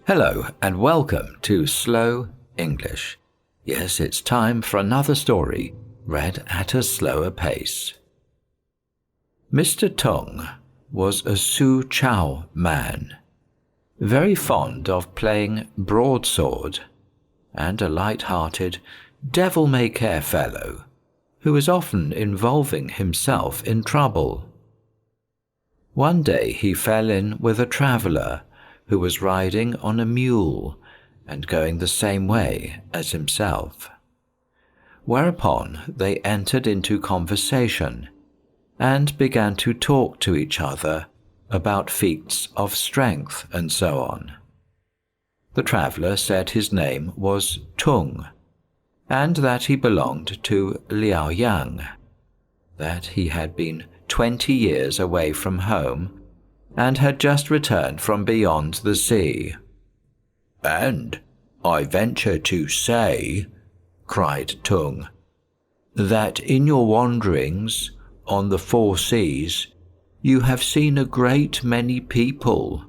Hello and welcome to Slow English. Yes, it's time for another story, read at a slower pace. Mr. Tung was a Suzhou man, very fond of playing broadsword, and a light-hearted, devil-may-care fellow who was often involving himself in trouble. One day he fell in with a traveller who was riding on a mule and going the same way as himself, whereupon they entered into conversation and began to talk to each other about feats of strength and so on. The traveller said his name was Tung, and that he belonged to Liaoyang, that he had been 20 years away from home and had just returned from beyond the sea. "And I venture to say," cried Tung, "that in your wanderings on the four seas you have seen a great many people,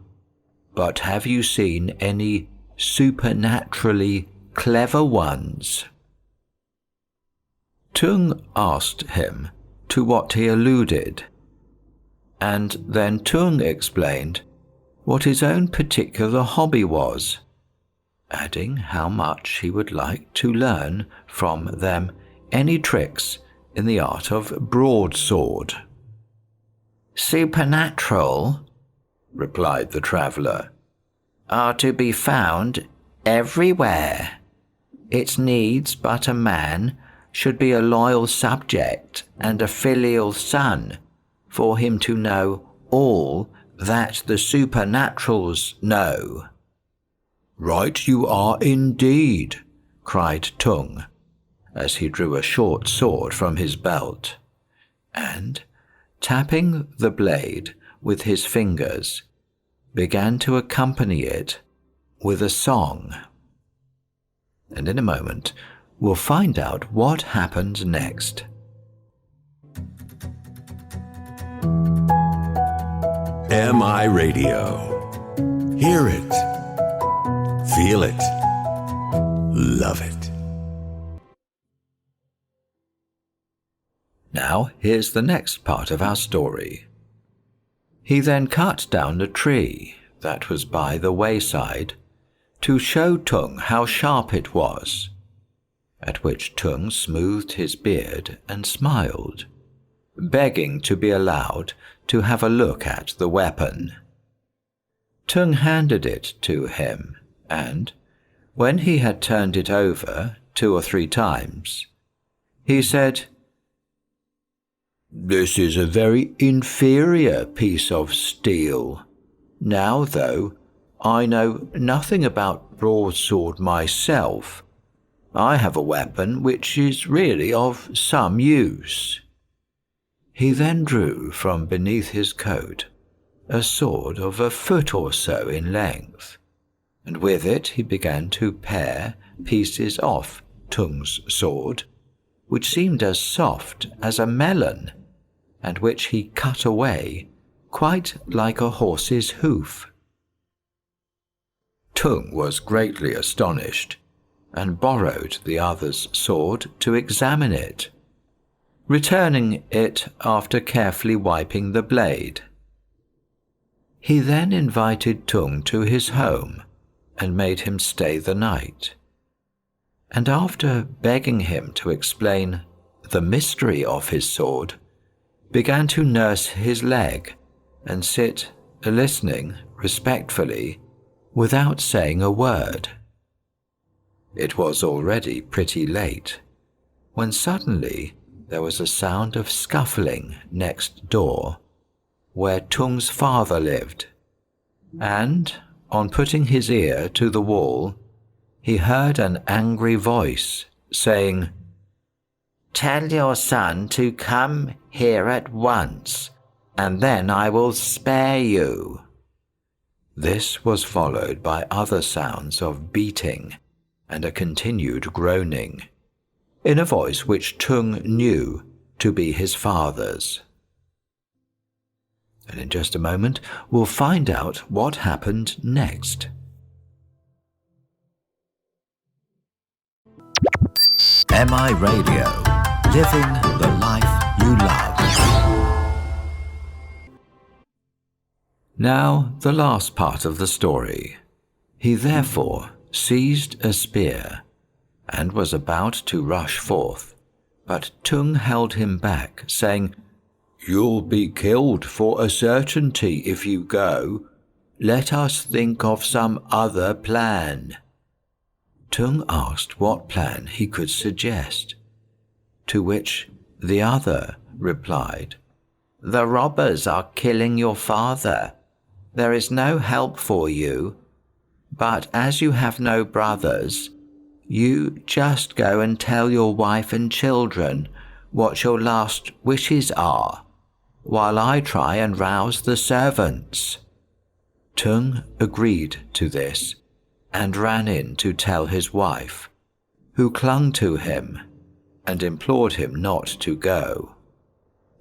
but have you seen any supernaturally clever ones?" Tung asked him to what he alluded, and then Tung explained what his own particular hobby was, adding how much he would like to learn from them any tricks in the art of broadsword. "Supernatural," replied the traveller, "are to be found everywhere. It needs but a man should be a loyal subject and a filial son for him to know all that the supernaturals know." "Right you are indeed," cried Tung, as he drew a short sword from his belt, and, tapping the blade with his fingers, began to accompany it with a song. And in a moment, we'll find out what happened next. MI Radio. Hear it. Feel it. Love it. Now, here's the next part of our story. He then cut down a tree that was by the wayside to show Tung how sharp it was, at which Tung smoothed his beard and smiled, begging to be allowed to have a look at the weapon. Tung handed it to him, and, when he had turned it over 2 or 3 times, he said, "This is a very inferior piece of steel. Now, though, I know nothing about broadsword myself, I have a weapon which is really of some use." He then drew from beneath his coat a sword of a foot or so in length, and with it he began to pare pieces off Tung's sword, which seemed as soft as a melon, and which he cut away quite like a horse's hoof. Tung was greatly astonished, and borrowed the other's sword to examine it, returning it after carefully wiping the blade. He then invited Tung to his home and made him stay the night, and after begging him to explain the mystery of his sword, began to nurse his leg and sit listening respectfully without saying a word. It was already pretty late, when suddenly there was a sound of scuffling next door, where Tung's father lived, and, on putting his ear to the wall, he heard an angry voice saying, "Tell your son to come here at once, and then I will spare you." This was followed by other sounds of beating and a continued groaning, in a voice which Tung knew to be his father's. And in just a moment, we'll find out what happened next. MI Radio. Living the life you love. Now, the last part of the story. He therefore seized a spear and was about to rush forth, but Tung held him back, saying, "You'll be killed for a certainty if you go. Let us think of some other plan." Tung asked what plan he could suggest, to which the other replied, "The robbers are killing your father. There is no help for you, but as you have no brothers, you just go and tell your wife and children what your last wishes are, while I try and rouse the servants." Tung agreed to this and ran in to tell his wife, who clung to him and implored him not to go,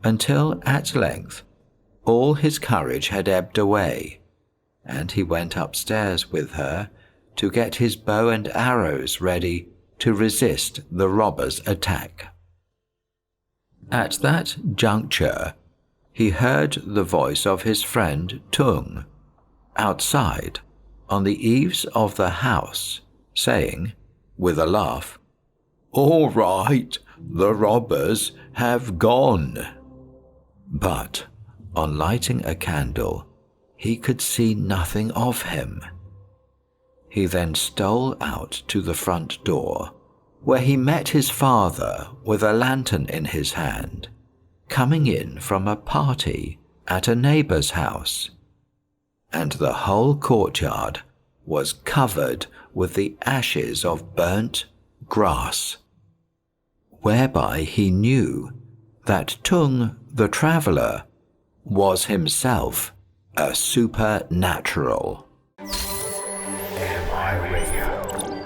until at length all his courage had ebbed away, and he went upstairs with her to get his bow and arrows ready to resist the robbers' attack. At that juncture, he heard the voice of his friend Tung outside on the eaves of the house, saying, with a laugh, "All right, the robbers have gone." But on lighting a candle, he could see nothing of him. He then stole out to the front door, where he met his father with a lantern in his hand, coming in from a party at a neighbor's house, and the whole courtyard was covered with the ashes of burnt grass, whereby he knew that Tung the traveller was himself a supernatural. MI Radio.